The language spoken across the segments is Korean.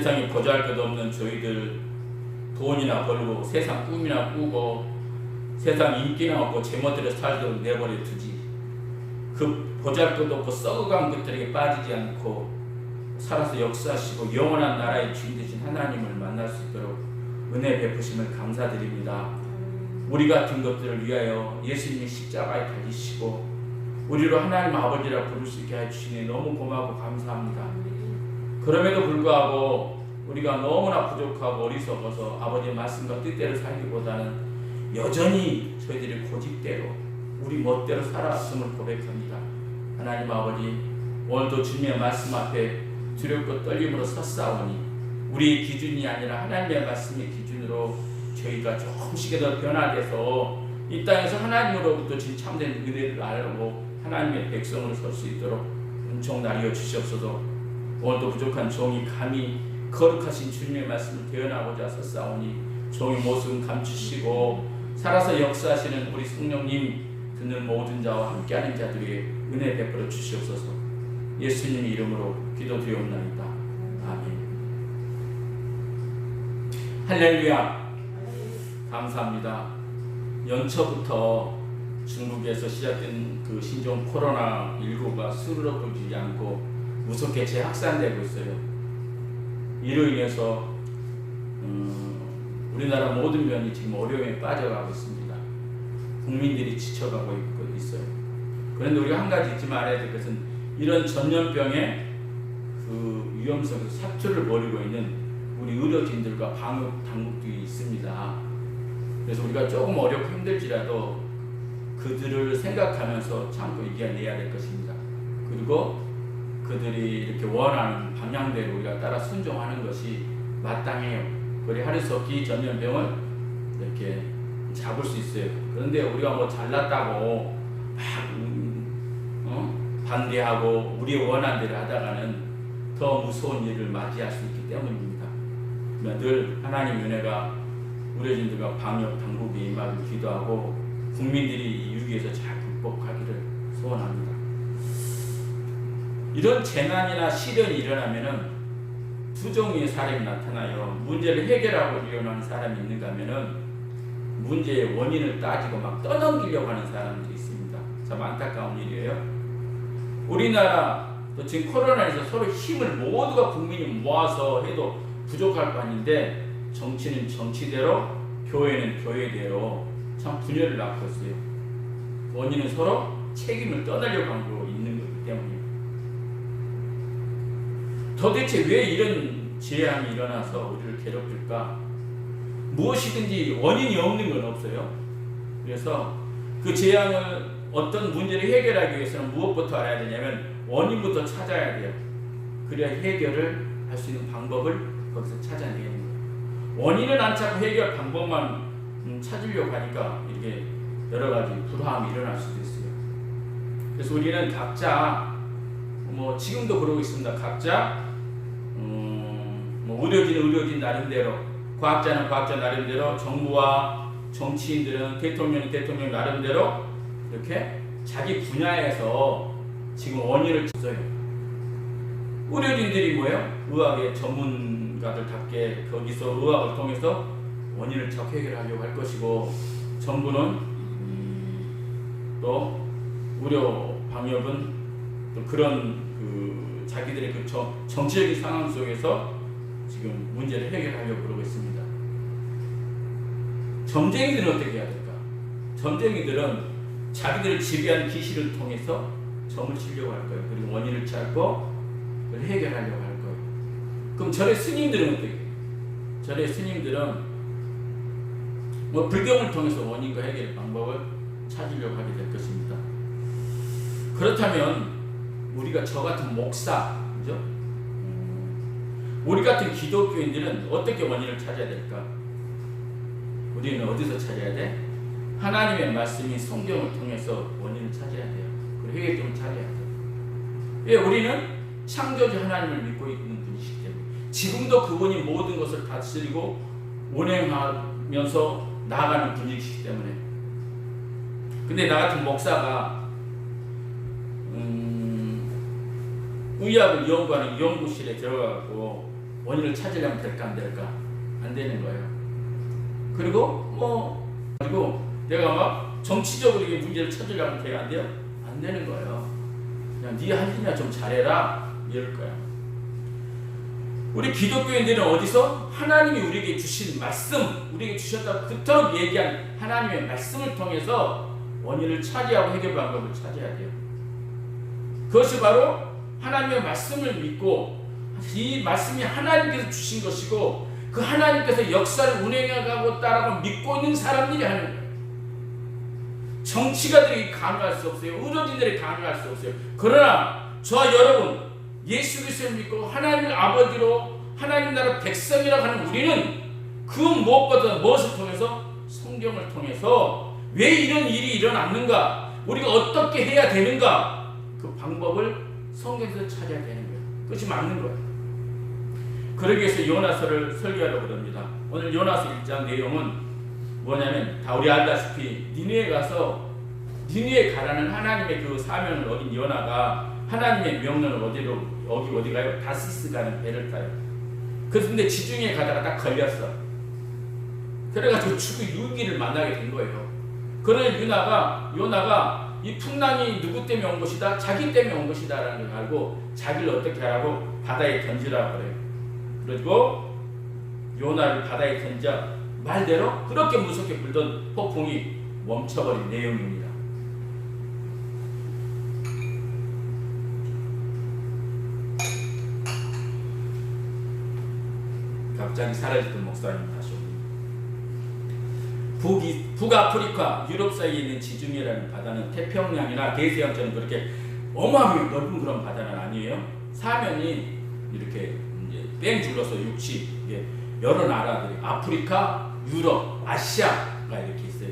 세상에 보잘것없는 저희들 돈이나 벌고 세상 꿈이나 꾸고 세상 인기나 얻고 제멋대로 살도록 내버려 두지. 그 보잘것없고 썩어간 것들에게 빠지지 않고 살아서 역사하시고 영원한 나라의 주인 되신 하나님을 만날 수 있도록 은혜 베푸심을 감사드립니다. 우리 같은 것들을 위하여 예수님이 십자가에 달리시고 우리로 하나님 아버지라 부를 수 있게 해주시니 너무 고마워 감사합니다. 그럼에도 불구하고 우리가 너무나 부족하고 어리석어서 아버지의 말씀과 뜻대로 살기보다는 여전히 저희들이 고집대로 우리 멋대로 살아왔음을 고백합니다. 하나님 아버지, 오늘도 주님의 말씀 앞에 두렵고 떨림으로 섰사오니 우리의 기준이 아니라 하나님의 말씀의 기준으로 저희가 조금씩이라도 변화돼서 이 땅에서 하나님으로부터 진 참된 은혜를 알고 하나님의 백성으로 설 수 있도록 은총 나뉘어 주시옵소서. 오늘도 부족한 종이 감히 거룩하신 주님의 말씀을 대언하고자 섰사오니 종의 모습은 감추시고 살아서 역사하시는 우리 성령님 듣는 모든 자와 함께하는 자들에게 은혜 베풀어 주시옵소서. 예수님의 이름으로 기도드리옵나이다. 아멘. 할렐루야. 감사합니다. 연초부터 중국에서 시작된 그 신종 코로나19가 스르륵 끊기지 않고 무섭게 재확산되고 있어요. 이로 인해서 우리나라 모든 면이 지금 어려움에 빠져가고 있습니다. 국민들이 지쳐가고 있어요. 그런데 우리가 한 가지 잊지 말아야 될 것은 이런 전염병의 그 위험성에서 사투를 벌이고 있는 우리 의료진들과 방역 당국들이 있습니다. 그래서 우리가 조금 어렵고 힘들지라도 그들을 생각하면서 참고 이겨내야 될 것입니다. 그리고 그들이 이렇게 원하는 방향대로 우리가 따라 순종하는 것이 마땅해요. 그래 할 수 없기 전염병을 이렇게 잡을 수 있어요. 그런데 우리가 뭐 잘났다고 막 반대하고 우리의 원하는 대로 하다가는 더 무서운 일을 맞이할 수 있기 때문입니다. 늘 하나님 은혜가 의료진들과 방역 당국에 임하길 기도하고 국민들이 이 위기에서 잘 극복하기를 소원합니다. 이런 재난이나 시련이 일어나면은 두 종류의 사람이 나타나요. 문제를 해결하려고 하는 사람이 있는가 하면은 문제의 원인을 따지고 막 떠넘기려고 하는 사람들이 있습니다. 참 안타까운 일이에요. 우리나라 또 지금 코로나에서 서로 힘을 모두가 국민이 모아서 해도 부족할 거 아닌데 정치는 정치대로 교회는 교회대로 참 분열을 낳고 있어요. 원인은 서로 책임을 떠나려고 하고 있는 거기 때문이에요. 도대체 왜 이런 재앙이 일어나서 우리를 괴롭힐까? 무엇이든지 원인이 없는 건 없어요. 그래서 그 재앙을 어떤 문제를 해결하기 위해서는 무엇부터 알아야 되냐면 원인부터 찾아야 돼요. 그래야 해결을 할 수 있는 방법을 거기서 찾아내는 거예요. 원인은 안 찾고 해결 방법만 찾으려고 하니까 이렇게 여러 가지 불화함이 일어날 수도 있어요. 그래서 우리는 각자 뭐 지금도 그러고 있습니다. 각자 뭐 의료진은 의료진 나름대로, 과학자는 과학자 나름대로, 정부와 정치인들은 대통령이 대통령 나름대로 이렇게 자기 분야에서 지금 원인을 찾아요. 의료진들이 뭐예요? 의학의 전문가들답게 거기서 의학을 통해서 원인을 찾고 해결하려고 할 것이고, 정부는 또 의료 방역은 또 그런 그 자기들의 그 정치적인 상황 속에서 지금 문제를 해결하려고 그러고 있습니다. 점쟁이들은 어떻게 해야 될까? 점쟁이들은 자기들을 지배한 기시를 통해서 점을 치려고 할 거예요. 그리고 원인을 찾고 그걸 해결하려고 할 거예요. 그럼 절의 스님들은 어떻게 해요? 절의 스님들은 뭐 불경을 통해서 원인과 해결 방법을 찾으려고 하게 될 것입니다. 그렇다면 우리가 저 같은 목사, 그죠? 우리 같은 기독교인들은 어떻게 원인을 찾아야 될까? 우리는 어디서 찾아야 돼? 하나님의 말씀이 성경을 통해서 원인을 찾아야 돼요. 그리고 해결점을 찾아야 돼요. 왜? 우리는 창조주 하나님을 믿고 있는 분이시기 때문에, 지금도 그분이 모든 것을 다스리고 운행하면서 나아가는 분이시기 때문에. 근데 나 같은 목사가 의학을 연구하는 연구실에 들어가고 원인을 찾으려면 될까 안 될까? 안 되는 거예요. 그리고 그리고 내가 막 정치적으로 이게 문제를 찾으려면 돼야 안 돼요? 안 되는 거예요. 그냥 네 할 일이나 좀 잘해라 이럴 거야. 우리 기독교인들은 어디서 하나님이 우리에게 주신 말씀, 우리에게 주셨다고 그토록 얘기한 하나님의 말씀을 통해서 원인을 차지하고 해결 방법을 찾아야 돼요. 그것이 바로 하나님의 말씀을 믿고 이 말씀이 하나님께서 주신 것이고 그 하나님께서 역사를 운행해가고 따라가고 믿고 있는 사람들이 하는 거예요. 정치가들이 강요할 수 없어요. 의료진들이 강요할 수 없어요. 그러나 저와 여러분 예수 그리스도를 믿고 하나님을 아버지로 하나님 나라 백성이라고 하는 우리는 그 무엇보다 무엇을 통해서 성경을 통해서 왜 이런 일이 일어났는가, 우리가 어떻게 해야 되는가, 그 방법을 성경에서 찾아야 되는 거예요. 그것이 맞는 거예요. 그러기 위해서 요나서를 설교하려고 합니다. 오늘 요나서 1장 내용은 뭐냐면 다 우리 알다시피 니느웨에 가서 니느웨에 가라는 하나님의 그 사명을 어긴 요나가 하나님의 명령을 어디 가요? 다시스 가는 배를 타요. 그런데 지중해 가다가 딱 걸렸어. 그래가지고 죽을 유기를 만나게 된 거예요. 그러나 요나가 이 풍랑이 누구 때문에 온 것이다? 자기 때문에 온 것이다 라는 걸 알고 자기를 어떻게 하라고? 바다에 던지라고 그래요. 그리고 요나를 바다에 던져 말대로 그렇게 무섭게 불던 폭풍이 멈춰버린 내용입니다. 갑자기 사라졌던 목사님 다시 북아프리카 유럽 사이에 있는 지중해라는 바다는 태평양이나 대서양처럼 그렇게 어마어마하게 넓은 그런 바다는 아니에요. 사면이 이렇게 뺑 둘러서 육지 여러 나라들이 아프리카, 유럽, 아시아가 이렇게 있어요.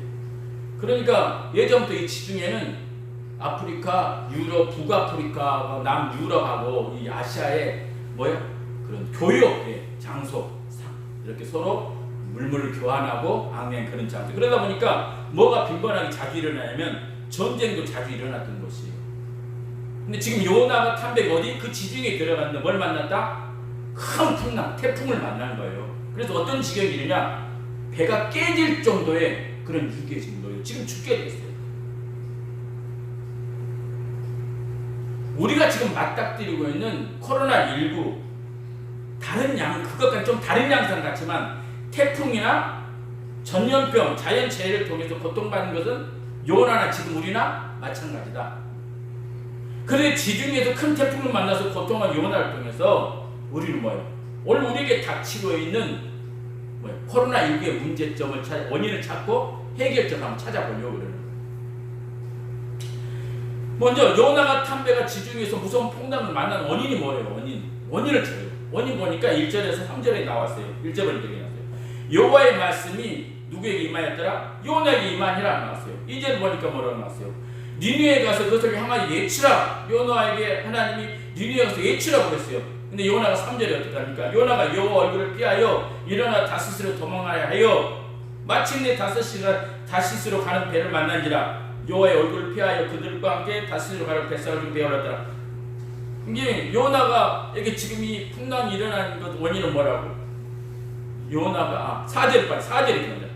그러니까 예전부터 이 지중해는 아프리카, 유럽, 북아프리카가 남유럽하고 이 아시아의 그런 교역의 장소 이렇게 서로 물물을 교환하고 항해한 그런 장소. 그러다 보니까 뭐가 빈번하게 자주 일어나냐면 전쟁도 자주 일어났던 곳이에요. 근데 지금 요나가 탐백 어디? 그 지중해에 들어갔는데 뭘 만났다? 큰 풍랑, 태풍을 만난 거예요. 그래서 어떤 지경이 이르냐? 배가 깨질 정도의 그런 위기에 지금 놓여요. 지금 죽게 됐어요. 우리가 지금 맞닥뜨리고 있는 코로나19 그것과는 좀 다른 양상 같지만 태풍이나 전염병, 자연재해를 통해서 고통받는 것은 요나나 지금 우리나 마찬가지다. 그런데 지중해에서 큰 태풍을 만나서 고통한 요나를 통해서 우리는 오늘 우리에게 닥치고 있는 코로나19의 문제점을 원인을 찾고 해결점을 한번 찾아보려고 그러는 거예요. 먼저 요나가 탄 배가 지중해에서 무서운 풍랑을 만난 원인이 뭐예요? 원인을 찾아요. 원인 보니까 1절에서 3절에 나왔어요. 1절을 이렇게 나왔어요. 여호와의 말씀이 누구에게 임하였더라? 요나에게 임하니라 나왔어요. 2절 보니까 뭐라고 나왔어요? 니느웨에 가서 그것을 향하여 예치라. 요나에게 하나님이 니느웨에 가서 예치라고 그랬어요. 근데 요나가 3절에 어떻게 합니까? 요나가 여호와 얼굴을 피하여 일어나 다시스로 도망하여 하여 마침내 다시스로 가는 배를 만난지라. 여호와의 얼굴을 피하여 그들과 함께 다시스로 가는 뱃삭을 좀 베어놨더라. 이게 요나가 이게 지금 이 풍랑이 일어나는 것 원인은 뭐라고? 요나가 4절입니다.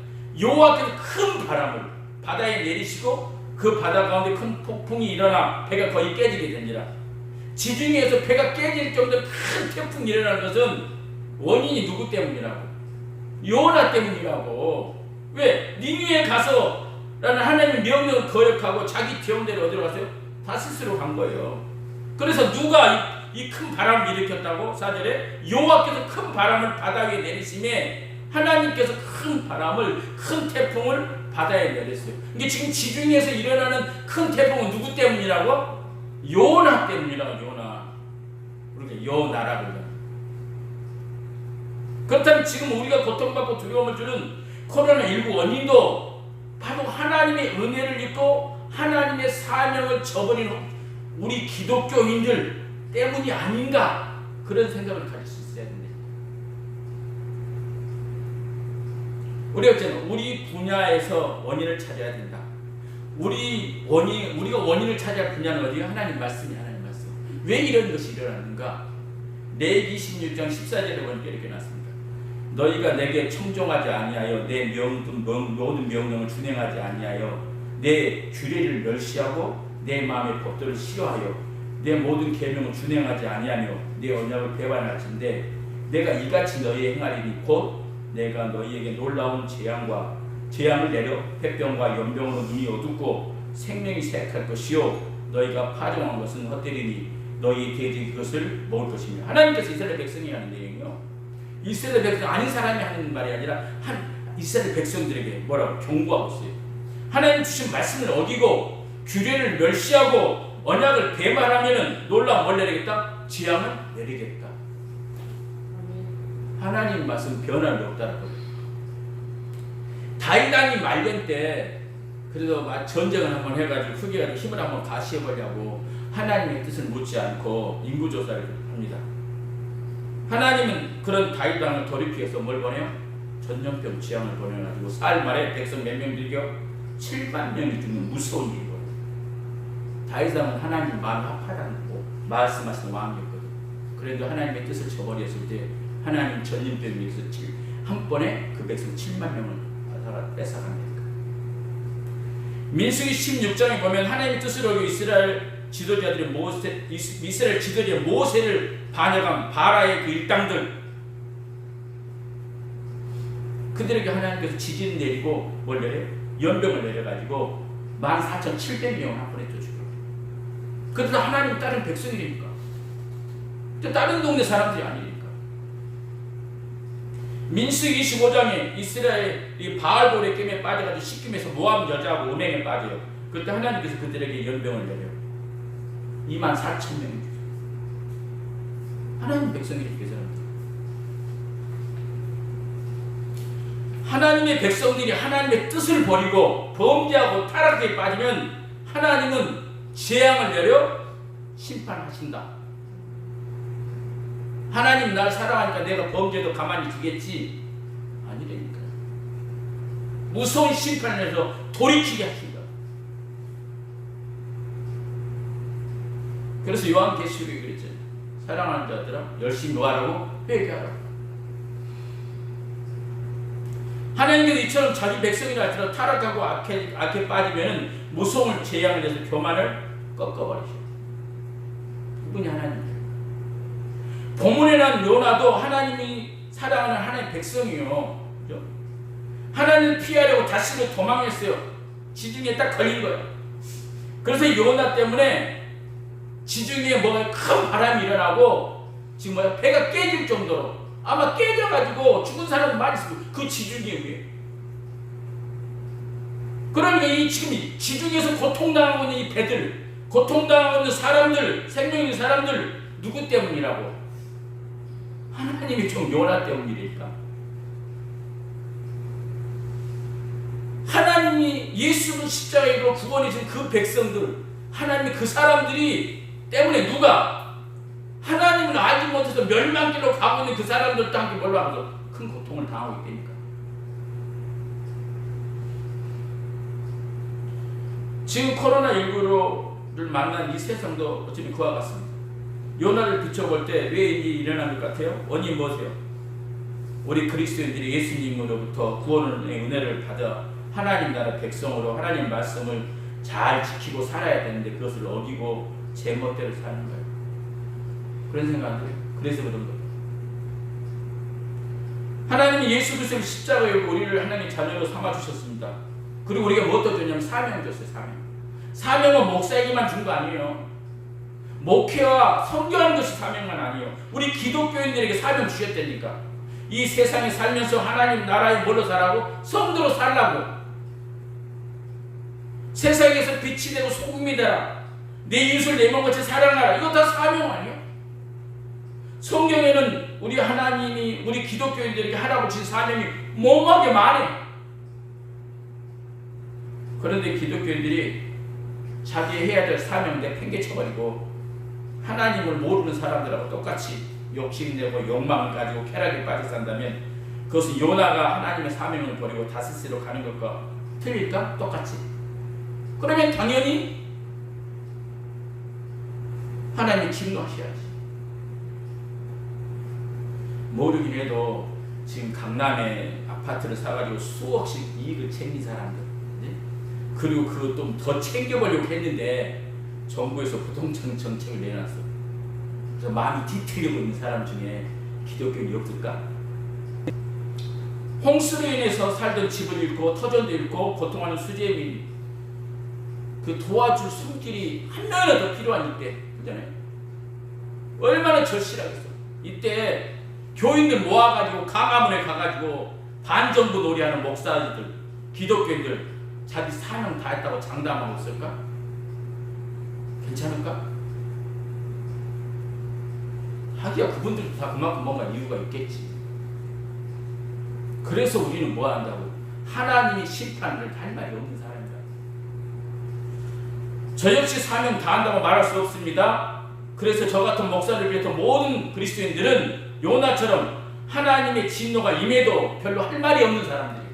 여호와께서 큰 바람을 바다에 내리시고 그 바다 가운데 큰 폭풍이 일어나 배가 거의 깨지게 되니라. 지중해에서 배가 깨질 정도의 큰 태풍이 일어나는 것은 원인이 누구 때문이라고? 요나 때문이라고. 왜? 니느웨에 가서 라는 하나님의 명령을 거역하고 자기 병대로 어디로 갔어요? 다시스로 간 거예요. 그래서 누가 이 큰 바람을 일으켰다고? 4절에 여호와께서 큰 바람을 바다 위에 내리심에 하나님께서 큰 태풍을 바다에 내렸어요. 이게 지금 지중해에서 일어나는 큰 태풍은 누구 때문이라고? 요나 때문이라고. 요나. 그러니까 요나라고 그래요. 그렇다면 지금 우리가 고통받고 두려움을 주는 코로나19 원인도 바로 하나님의 은혜를 잊고 하나님의 사명을 저버린 우리 기독교인들 때문이 아닌가, 그런 생각을 가질 수 있어야 됩니다. 우리가 우리 분야에서 원인을 찾아야 된다. 우리가 원인을 찾아야 할 분야는 어디가? 하나님 말씀이 하나님 말씀. 왜 이런 것이 일어나는가? 레위기 26장 14절에 보니까 이렇게 났습니다. 너희가 내게 청종하지 아니하여 내 모든 명령을 준행하지 아니하여 내 규례를 멸시하고 내 마음의 법도를 싫어하여 내 모든 계명을 준행하지 아니하며 내 언약을 배반할진대 내가 이같이 너희에 행하리니 곧 내가 너희에게 놀라운 재앙을 내려 폐병과 연병으로 눈이 어둡고 생명이 쇠약할 것이요 너희가 파종한 것은 헛되리니 너희 돼지 그것을 먹을 것이며. 하나님께서 이스라엘 백성이 하는 내용이요, 이스라엘 백성 아닌 사람이 하는 말이 아니라 이스라엘 백성들에게 뭐라고 경고하고 있어요. 하나님 주신 말씀을 어기고 규례를 멸시하고 언약을 배반하면은 놀라운 뭘 내리겠다? 재앙을 내리겠다. 하나님 말씀 변함이 없다는 거예요. 다윗 왕이 말년 때 그래도 전쟁을 한번 해가지고 흑해가지고 힘을 한번 가시해보려고 하나님의 뜻을 묻지 않고 인구조사를 합니다. 하나님은 그런 다윗 왕을 돌이키해서 뭘 보내요? 전염병 재앙을 보내가지고 살 말에 백성 몇 명 들겨? 7만 명이 죽는 무서운 일이 벌어요. 다윗 왕은 하나님 마음이 합하다고 말씀하시는 왕이었거든. 그래도 하나님의 뜻을 저버렸을 때 하나님 전염병에 의해서 한 번에 그 백성 7만 명을 뺏어간다니까. 민수기 16장에 보면 하나님의 뜻을 어기고 이스라엘 지도자들의 모세를 반역한 바라의 그 일당들, 그들에게 하나님께서 지진 내리고 뭘 내려? 연병을 내려가지고 14,700명을 한 번에 또 죽여. 그래도 하나님 다른 백성이니까, 다른 동네 사람들이 아니니까. 민수기 25장에 이스라엘이 바알볼의 겜에 빠져가지고 시킴에서 모압 여자하고 음행에 빠져요. 그때 하나님께서 그들에게 연병을 내려 24,000명이 죽어요. 하나님 백성이니까 그 사람들. 하나님의 백성들이 하나님의 뜻을 버리고 범죄하고 타락에 빠지면 하나님은 재앙을 내려 심판하신다. 하나님 날 사랑하니까 내가 범죄도 가만히 두겠지? 아니라니까. 무서운 심판을 해서 돌이키게 하신다. 그래서 요한계시록에 그랬잖아요. 사랑하는 자들아 열심히 노하라고 회개하라고. 하나님께서 이처럼 자기 백성이라 할지라도 타락하고 악해 빠지면 무서운 재앙을 내서 교만을 꺾어버리셔. 그분이 하나님이에요. 본문에 난 요나도 하나님이 사랑하는 하나님의 백성이요. 그죠? 하나님을 피하려고 다시로 도망했어요. 지중해에 딱 걸린 거예요. 그래서 요나 때문에 지중해에 뭐가 큰 바람이 일어나고 지금 배가 깨질 정도로 아마 깨져가지고 죽은 사람 많이 있어요. 그 지중해 위에. 그러니까 이 지금 지중해에서 고통당하고 있는 이 배들, 고통당하고 있는 사람들, 생명 있는 사람들 누구 때문이라고? 하나님이 좀 요나 때문이니까. 하나님이 예수를 십자가로 구원해 준 그 백성들, 하나님이 그 사람들이 때문에 누가 하나님을 알지 못해서 멸망길로 가고 있는 그 사람들도 함께 몰라서 큰 고통을 당하고 있다니까. 지금 코로나19를 만난 이 세상도 어쩌면 그와 같습니다. 요나를 비춰볼 때 왜 일이 일어난 것 같아요? 원인이 무엇이에요? 우리 그리스도인들이 예수님으로부터 구원의 은혜를 받아 하나님 나라 백성으로 하나님 말씀을 잘 지키고 살아야 되는데 그것을 어기고 제 멋대로 사는 거예요. 그런 생각 안 들어요? 그래서 그런 거예요. 하나님이 예수 그리스도를 십자가에 우리를 하나님 자녀로 삼아주셨습니다. 그리고 우리가 무엇도 줬냐면 사명을 줬어요. 사명은 목사에게만 준 거 아니에요. 목회와 선교하는 것이 사명만 아니에요. 우리 기독교인들에게 사명 주셨다니까. 이 세상에 살면서 하나님 나라에 뭘로 살라고? 성도로 살라고. 세상에서 빛이 되고 소금이 되라. 내 이웃을 내 몸같이 사랑하라. 이거 다 사명 아니에요? 성경에는 우리 하나님이 우리 기독교인들에게 하라고 준 사명이 뭐하게 많아요. 그런데 기독교인들이 자기 해야 될 사명 내팽개쳐버리고 하나님을 모르는 사람들하고 똑같이 욕심내고 욕망을 가지고 쾌락에 빠져 산다면 그것은 요나가 하나님의 사명을 버리고 다스스로 가는 것과 틀릴까? 똑같이. 그러면 당연히 하나님이 진노하셔야지. 모르긴 해도 지금 강남에 아파트를 사가지고 수억씩 이익을 챙긴 사람들, 네? 그리고 그거 좀 더 챙겨보려고 했는데 정부에서 부동산 정책을 내놨어. 그래서 마음이 뒤틀리고 있는 사람 중에 기독교인이 없을까? 홍수로 인해서 살던 집을 잃고 터전도 잃고 고통하는 수재민, 그 도와줄 손길이 한 명이라도 더 필요한 이때, 그잖아요. 얼마나 절실하겠어. 이때 교인들 모아가지고 강화문에 가가지고 반정부 놀이하는 목사들, 기독교인들 자기 사명 다 했다고 장담하고 있을까? 괜찮을까? 하기야 그분들도 다 그만큼 뭔가 이유가 있겠지. 그래서 우리는 뭐 한다고? 하나님이 심판을 할 말이 없는 사람이다. 저 역시 사명 다 한다고 말할 수 없습니다. 그래서 저 같은 목사를 비롯한 모든 그리스도인들은 요나처럼 하나님의 진노가 임해도 별로 할 말이 없는 사람들이에요.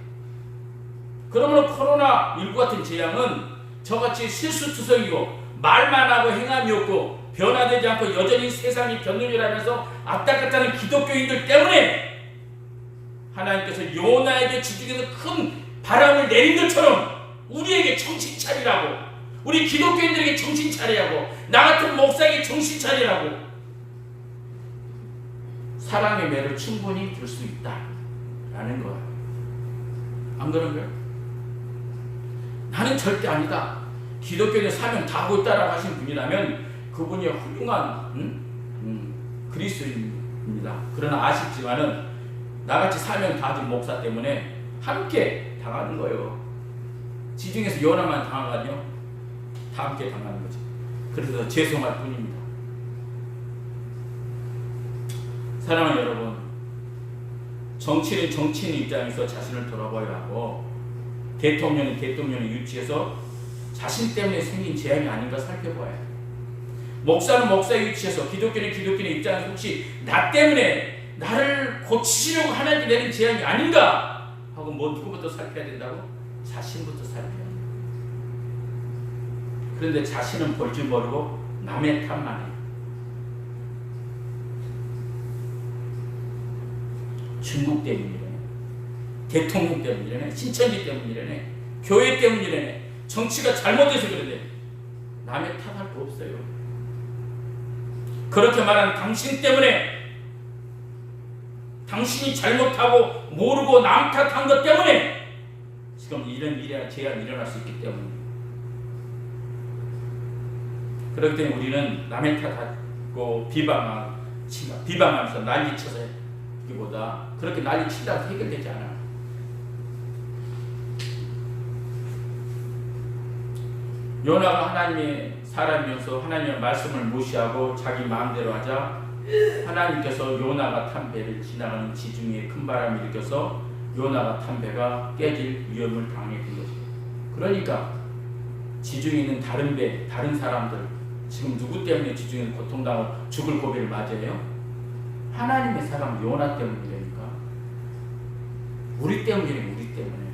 그러므로 코로나19 같은 재앙은 저같이 실수투성이고 말만 하고 행함이 없고 변화되지 않고 여전히 세상이 변론이라면서 앞다갔다는 기독교인들 때문에 하나님께서 요나에게 지중에서 큰 바람을 내린 것처럼 우리에게 정신 차리라고, 우리 기독교인들에게 정신 차리라고, 나 같은 목사에게 정신 차리라고 사랑의 매를 충분히 들 수 있다라는 거야. 안 그런가요? 나는 절대 아니다. 기독교의 사명 다 하고 있다라고 하신 분이라면 그분이 훌륭한 그리스도인입니다. 그러나 아쉽지만은 나같이 사명 다 가진 목사 때문에 함께 당하는 거예요. 지중에서 요나만 당하거든요. 다 함께 당하는 거지. 그래서 죄송할 뿐입니다. 사랑하는 여러분, 정치인은 정치인 입장에서 자신을 돌아봐야 하고 대통령은 대통령의 위치에서 자신 때문에 생긴 재앙이 아닌가 살펴봐야 해요. 목사는 목사의 위치에서, 기독교는 기독교의 입장에서 혹시 나 때문에 나를 고치시려고 하나님께 내린 재앙이 아닌가 하고 누구부터 살펴야 된다고? 자신부터 살펴야 돼요. 그런데 자신은 볼 줄 모르고 남의 탓만 해요. 중국 때문이래, 대통령 때문이래, 신천지 때문이래, 교회 때문이래, 정치가 잘못돼서 그러네. 남의 탓할 거 없어요. 그렇게 말하는 당신 때문에, 당신이 잘못하고 모르고 남 탓한 것 때문에 지금 이런 재앙이 일어날 수 있기 때문에. 그렇기 때문에 우리는 남의 탓하고 비방하면서 난리쳐서 하기보다 그렇게 난리치다가 해결되지 않아. 요나가 하나님의 사람이어서 하나님의 말씀을 무시하고 자기 마음대로 하자 하나님께서 요나가 탄 배를 지나가는 지중해에 큰 바람이 일으켜서 요나가 탄 배가 깨질 위험을 당하게 된 것이에요. 그러니까 지중해 있는 다른 배, 다른 사람들 지금 누구 때문에 지중해 고통당하고 죽을 고비를 맞이해요? 하나님의 사람 요나 때문이라니까. 우리 때문이래. 우리 때문에.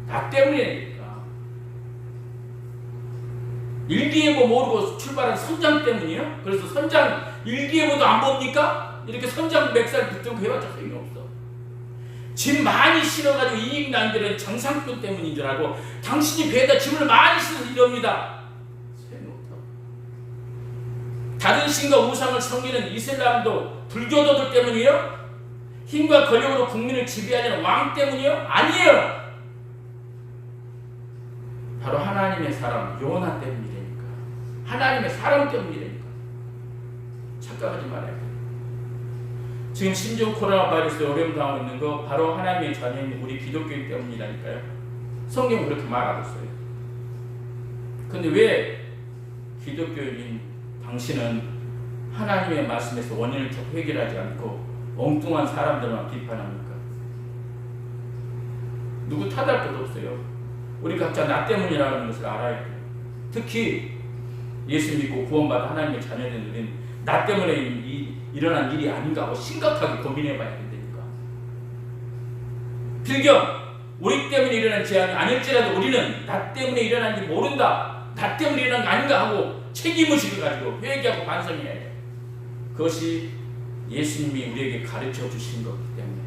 나 때문이라니까. 일기예보 모르고 출발한 선장 때문이에요? 그래서 선장 일기예보도 안 봅니까? 이렇게 선장 맥살 붙들고 해봤자 소용이 없어. 짐 많이 실어가지고 이익 난 데는 장상꾼 때문인 줄 알고 당신이 배에다 짐을 많이 실어서 이럽니다. 소용없다. 다른 신과 우상을 섬기는 이슬람도 불교도들 때문이에요? 힘과 권력으로 국민을 지배하는 왕 때문이에요? 아니에요. 바로 하나님의 사람 요나 때문이라니까. 하나님의 사람 때문이라니까. 착각하지 말아야 돼. 지금 심지어 코로나 바이러스에 어려움 당하고 있는 거 바로 하나님의 자녀인 우리 기독교인 때문이라니까요. 성경은 그렇게 말하고 있어요. 근데 왜 기독교인 당신은 하나님의 말씀에서 원인을 해결하지 않고 엉뚱한 사람들만 비판합니까? 누구 탓할 것도 없어요. 우리 각자 나 때문이라는 것을 알아야 돼요. 특히 예수 믿고 구원받아 하나님의 자녀된 우리는 나 때문에 일어난 일이 아닌가 하고 심각하게 고민해봐야 된다니까. 필경 우리 때문에 일어난 재앙이 아닐지라도 우리는 나 때문에 일어난 일 모른다, 나 때문에 일어난 거 아닌가 하고 책임의식을 가지고 회개하고 반성해야 돼. 그것이 예수님이 우리에게 가르쳐 주신 거기 때문에.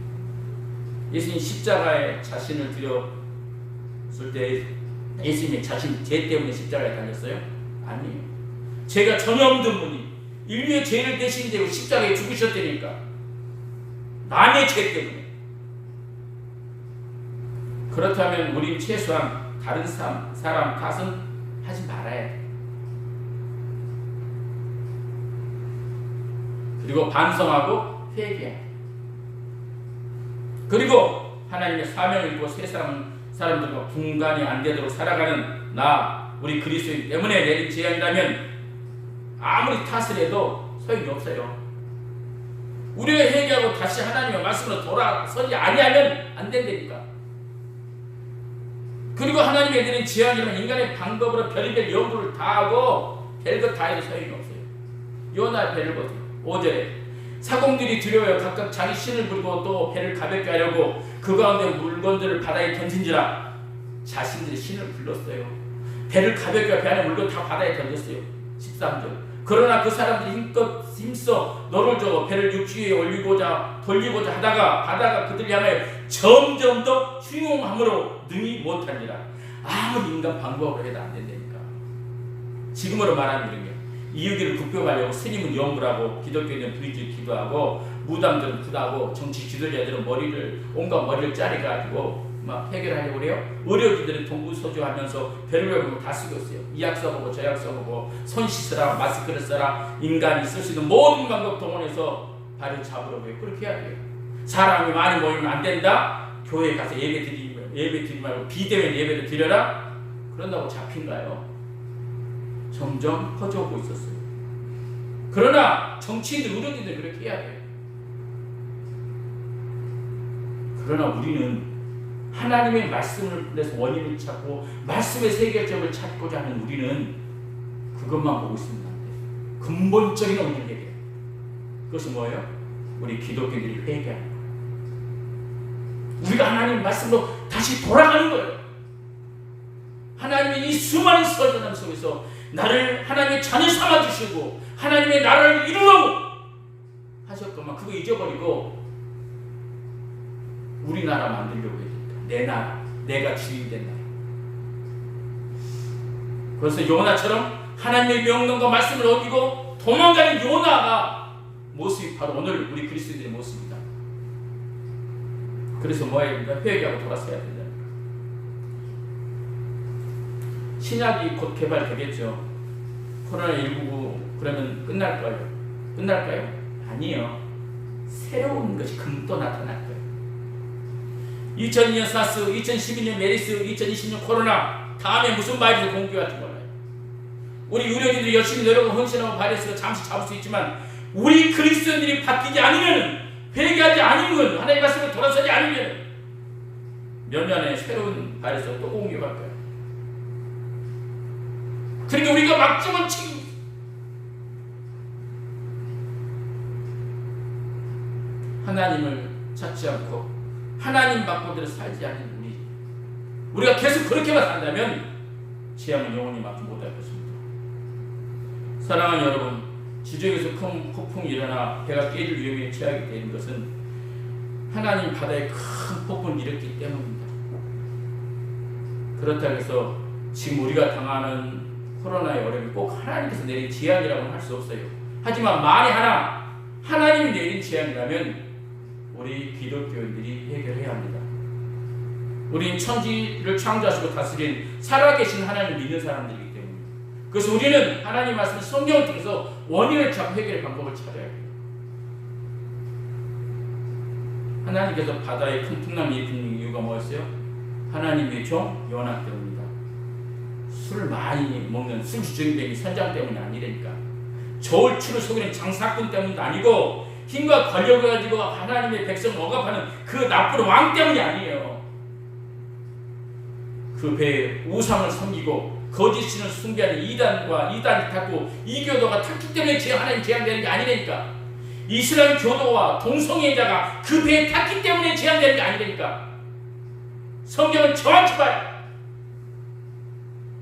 예수님 십자가에 자신을 드렸을 때 예수님이 자신 죄 때문에 십자가에 달렸어요? 아니에요. 죄가 전혀 없는 분이 인류의 죄를 대신 되고 십자가에 죽으셨다니까. 남의 죄 때문에. 그렇다면 우린 최소한 다른 사람 탓은 하지 말아야 돼. 그리고 반성하고 회개해야 돼. 그리고 하나님의 사명을 입고 세상 사람들과 분간이 안 되도록 살아가는 우리 그리스도인 때문에 내린 재앙이라면 아무리 탓을 해도 소용이 없어요. 우리가 회개하고 다시 하나님의 말씀으로 돌아서지 아니하면 안 된다니까. 그리고 하나님의 내린 재앙이라면 인간의 방법으로 별의별 연구를 다 하고 별것 다 해도 소용이 없어요. 요나 배를 보세요. 5절에 사공들이 두려워요. 각각 자기 신을 부리고 또 배를 가볍게 하려고 그 가운데 물건들을 바다에 던진지라. 자신들이 신을 불렀어요. 배를 가볍게 하고 배 안에 물건 다 바다에 던졌어요. 13절. 그러나 그 사람들이 힘써 너를 줘 배를 육지 위에 돌리고자 하다가 바다가 그들을 향하여 점점 더 흉흉함으로 능히 못하니라. 아무리 인간 방법으로 해도 안 된다니까. 지금으로 말하면 이런 게 이유기를 국벽하려고 스님은 연구하고 기독교인은 부리지 기도하고 무당들은 구다고 정치 지도자들은 온갖 머리를 짜리가지고 막 해결하려고 그래요. 의료진들은 동부서주하면서 별의별 다 쓰고 있어요. 이 약 써보고 저 약 써보고 손 씻으라 마스크를 써라 인간이 쓸 수 있는 모든 방법 동원해서 발을 잡으려고 해요. 그렇게 해야 돼요. 사람이 많이 모이면 안 된다. 교회에 가서 예배 드리지 말고 비대면 예배를 드려라. 그런다고 잡힌가요? 점점 퍼져오고 있었어요. 그러나 정치인들, 의료진들 그렇게 해야 돼요. 그러나 우리는 하나님의 말씀을 내서 원인을 찾고 말씀의 해결점을 찾고자 하는 우리는 그것만 보고 있으면 안 돼요. 근본적인 원인을 해결해요. 그것이 뭐예요? 우리 기독교인들이 회개하는 거예요. 우리가 하나님 말씀으로 다시 돌아가는 거예요. 하나님이 이 수많은 선전함 속에서 나를 하나님의 자녀 삼아주시고 하나님의 나라를 이루라고 하셨건만 그거 잊어버리고 우리나라 만들려고 해야 된다. 내 나라, 내가 주인된 나라. 그래서 요나처럼 하나님의 명령과 말씀을 어기고 도망가는 요나가 모습이 바로 오늘 우리 그리스도인들의 모습입니다. 그래서 뭐 해야 됩니까? 회개하고 돌아서야 된다. 신약이 곧 개발되겠죠. 코로나19 그러면 끝날까요? 아니요. 새로운 것이 금또 나타날 거예요. 2002년 사스, 2012년 메리스, 2020년 코로나, 다음에 무슨 바이러스 공격할지 몰라요. 우리 의료진들이 열심히 노력하고 헌신하고 바이러스가 잠시 잡을 수 있지만 우리 그리스도인들이 바뀌지 않으면, 회개하지 않으면, 하나님의 말씀을 돌아서지 않으면 몇 년에 새로운 바이러스가 또 공격할 거예요. 그러니까 우리가 막중한 책임이 있어요. 하나님을 찾지 않고 하나님 방법대로 살지 않는 우리가 계속 그렇게만 산다면 재앙은 영원히 막지 못할 것입니다. 사랑하는 여러분, 지중해에서 큰 폭풍이 일어나 배가 깨질 위험에 처하게 되는 것은 하나님 바다에 큰 폭풍을 일으켰기 때문입니다. 그렇다고 해서 지금 우리가 당하는 코로나의 어려움이 꼭 하나님께서 내린 재앙이라고는 할 수 없어요. 하지만 만에 하나님이 내린 재앙이라면 우리 기독교인들이 해결해야 합니다. 우리는 천지를 창조하시고 다스린 살아계신 하나님을 믿는 사람들이기 때문에, 그래서 우리는 하나님 말씀 성경을 통해서 원인을 찾고 해결의 방법을 찾아야 해요. 하나님께서 바다에 큰 풍랑이 일으킨 이유가 뭐였어요? 하나님의 종 요나 때문입니다. 술을 많이 먹는 술주정뱅이 선장 때문이 아니라니까. 저울 추를 속이는 장사꾼 때문도 아니고 힘과 권력을 가지고 하나님의 백성을 억압하는 그 나쁜 왕 때문이 아니에요. 그 배에 우상을 섬기고 거짓신을 숭배하는 이단이 탔고 이교도가 탔기 때문에 하나님 재앙되는 게 아니라니까. 이슬람 교도와 동성애자가 그 배에 탔기 때문에 재앙되는 게 아니라니까. 성경은 정확히 봐요.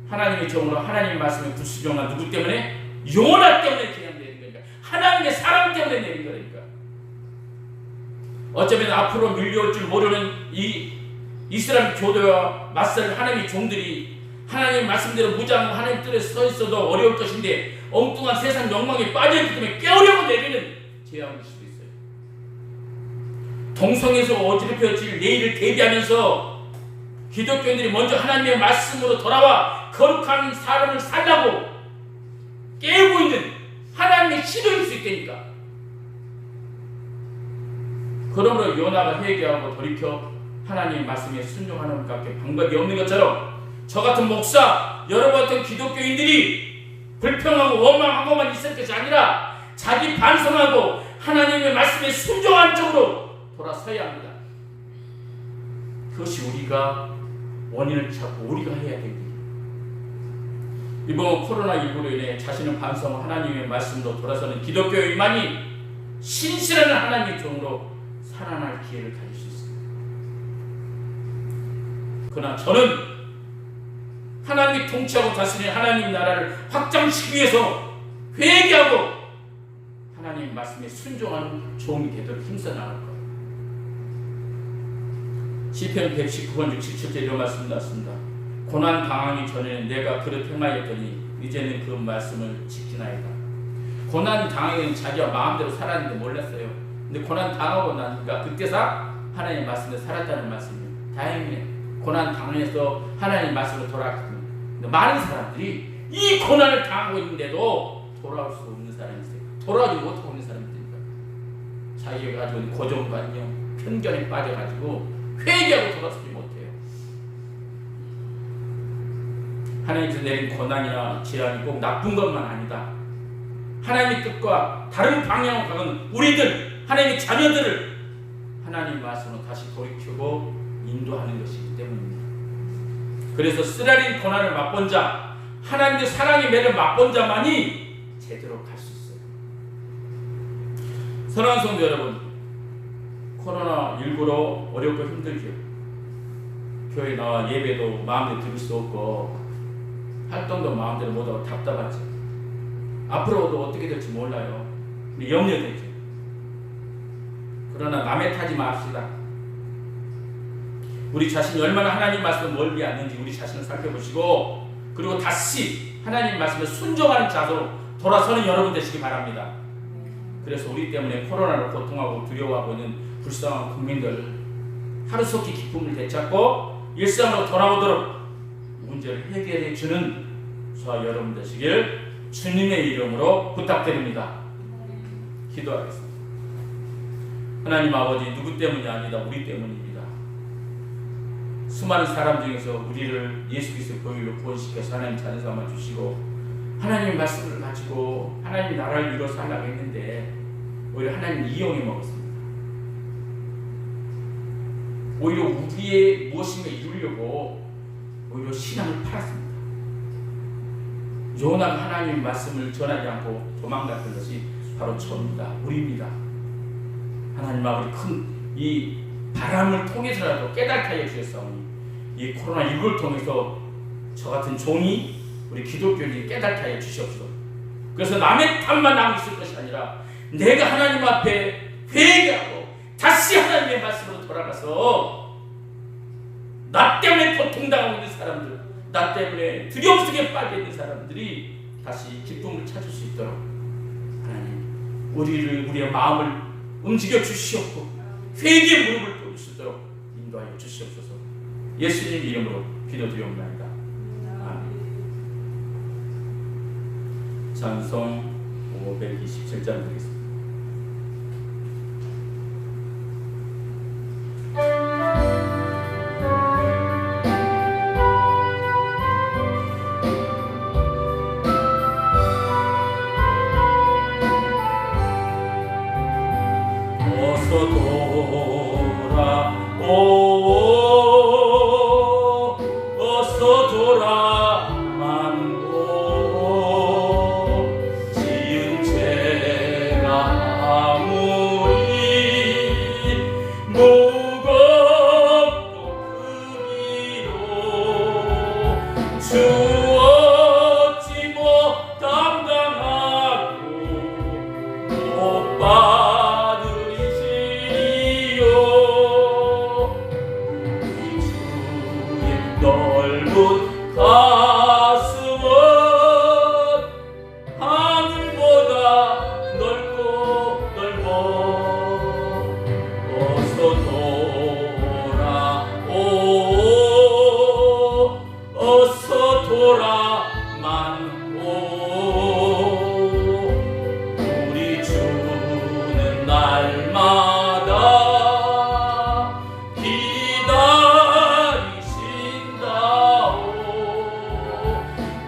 하나님의 종으로 하나님의 말씀에 불순종한 누구 때문에? 요나 때문에 재앙되는 거니까. 하나님의 사람 때문에 내린 거니까. 어쩌면 앞으로 밀려올 줄 모르는 이 이스라엘 교도와 맞설 하나님의 종들이 하나님의 말씀대로 무장 하나님 뜻에 서 있어도 어려울 것인데 엉뚱한 세상 욕망에 빠져있기 때문에 깨우려고 내리는 재앙일 수도 있어요. 동성에서 어지럽혀질 내일을 대비하면서 기독교인들이 먼저 하나님의 말씀으로 돌아와 거룩한 삶을 살라고 깨우고 있는 하나님의 시도일 수 있다니까. 그러므로 요나가 회개하고 돌이켜 하나님의 말씀에 순종하는 것밖에 방법이 없는 것처럼 저 같은 목사, 여러분 같은 기독교인들이 불평하고 원망하고만 있을 것이 아니라 자기 반성하고 하나님의 말씀에 순종한 쪽으로 돌아서야 합니다. 그것이 우리가 원인을 찾고 우리가 해야 됩니다. 이번 코로나19로 인해 자신의 반성을 하나님의 말씀으로 돌아서는 기독교인만이 신실한 하나님의 종으로 살아날 기회를 가질 수 있습니다. 그러나 저는 하나님이 통치하고 다스리는 하나님 나라를 확장시키기 위해서 회개하고 하나님의 말씀에 순종하는 종이 되도록 힘써 나갈 거예요. 시편 119편 67절 이런 말씀 나왔습니다. 고난 당하기 전에는 내가 그를 행하였더니 이제는 그 말씀을 지키나이다. 고난 당하기는 자기가 마음대로 살았는데 몰랐어요. 근데 고난 당하고 나니까 그때서 하나님의 말씀에 살았다는 말씀이에요. 다행이에요. 고난 당해서 하나님의 말씀으로 돌아왔거든요. 근데 많은 사람들이 이 고난을 당하고 있는데도 돌아올 수 없는 사람이 있어요. 돌아오지 못하고 있는 사람들입니다. 자기가 가지고 있는 고정관념, 편견에 빠져가지고 회개하고 돌아서지 못해요. 하나님께서 내린 고난이나 질환이 꼭 나쁜 것만 아니다. 하나님의 뜻과 다른 방향으로 가는 우리들, 하나님의 자녀들을 하나님 말씀으로 다시 돌이키고 인도하는 것이기 때문입니다. 그래서 쓰라린 고난을 맛본 자, 하나님의 사랑의 매를 맛본 자만이 제대로 갈 수 있어요. 사랑하는 성도 여러분, 코로나19로 어렵고 힘들죠. 교회 나와 예배도 마음대로 드릴 수 없고 활동도 마음대로 못하고 답답하죠. 앞으로도 어떻게 될지 몰라요. 염려되죠. 그러나 남의 타지 맙시다. 우리 자신이 얼마나 하나님 말씀을 멀리 않는지 우리 자신을 살펴보시고 그리고 다시 하나님 말씀에 순종하는 자세로 돌아서는 여러분 되시기 바랍니다. 그래서 우리 때문에 코로나로 고통하고 두려워하고 있는 불쌍한 국민들 하루속히 기쁨을 되찾고 일상으로 돌아오도록 문제를 해결해 주는 저와 여러분 되시길 주님의 이름으로 부탁드립니다. 기도하겠습니다. 하나님 아버지, 누구 때문이 아니다, 우리 때문입니다. 수많은 사람 중에서 우리를 예수 그리스도의 보혈로 구원시켜서 하나님 자녀 삼아 주시고 하나님의 말씀을 가지고 하나님의 나라를 이루어서 하려고 했는데 오히려 하나님 이용해 먹었습니다. 오히려 우리의 무엇인가 이루려고 오히려 신앙을 팔았습니다. 요나가 하나님의 말씀을 전하지 않고 도망갔던 것이 바로 저입니다. 우리입니다. 하나님 아버지, 큰 이 바람을 통해서라도 깨닫게 하여 주셨사오니 이 코로나19를 통해서 저 같은 종이 우리 기독교인들이 깨닫게 하여 주시옵소서. 그래서 남의 탓만 남고 있을 것이 아니라 내가 하나님 앞에 회개하고 다시 하나님의 말씀으로 돌아가서 나 때문에 고통당하고 있는 사람들, 나 때문에 두려움 속에 빠져있는 사람들이 다시 기쁨을 찾을 수 있도록 하나님 우리의 마음을 움직여 주시옵고 회개의 무릎을 꿇을 수 있도록 인도하여 주시옵소서. 예수님 이름으로 기도드리옵나이다. 아멘. 찬송 527장 드리겠습니다. 지은 죄가 돌아만 오 우리 주는 날마다 기다리신다오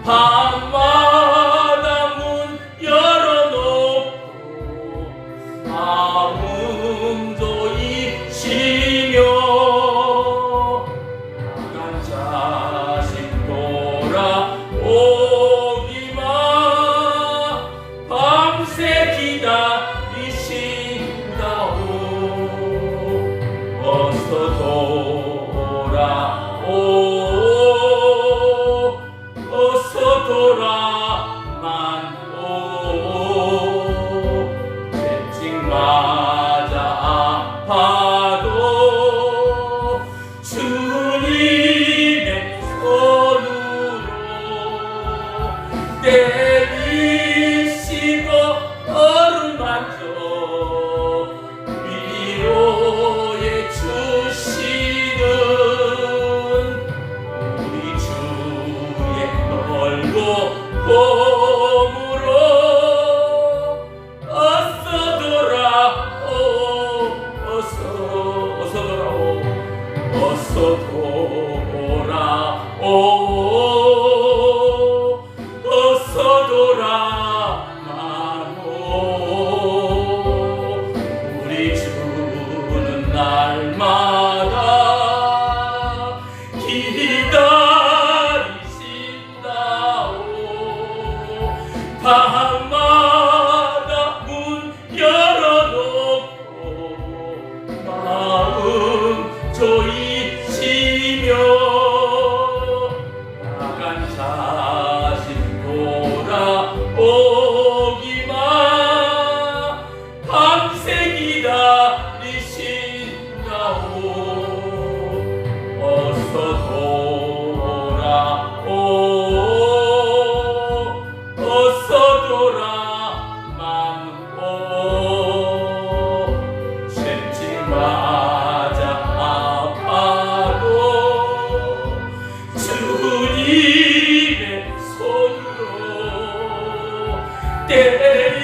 밤마다 문 열어놓고 마음도 이시며 나간 자식 돌아오기만 밤새 기다리신다오 어서 돌아오 어서 돌아만 오 채찍 맞아 아파도 주님의 손으로 때리시고 어루만져 위로해 주시는 우리 주의 넓고 봄으로 어서 돌아오 어서 돌아오 어서 돌아오 어서 돌아마오 우리 주는 날마다 기다리신다오 밤마다 문 열어놓고 마음 조이시며 나간 자식 돌아오기만 밤새 기다리신다오 어서 돌아오 어서 돌아만 오 채찍 맞아 아파도 주님의 손으로 때리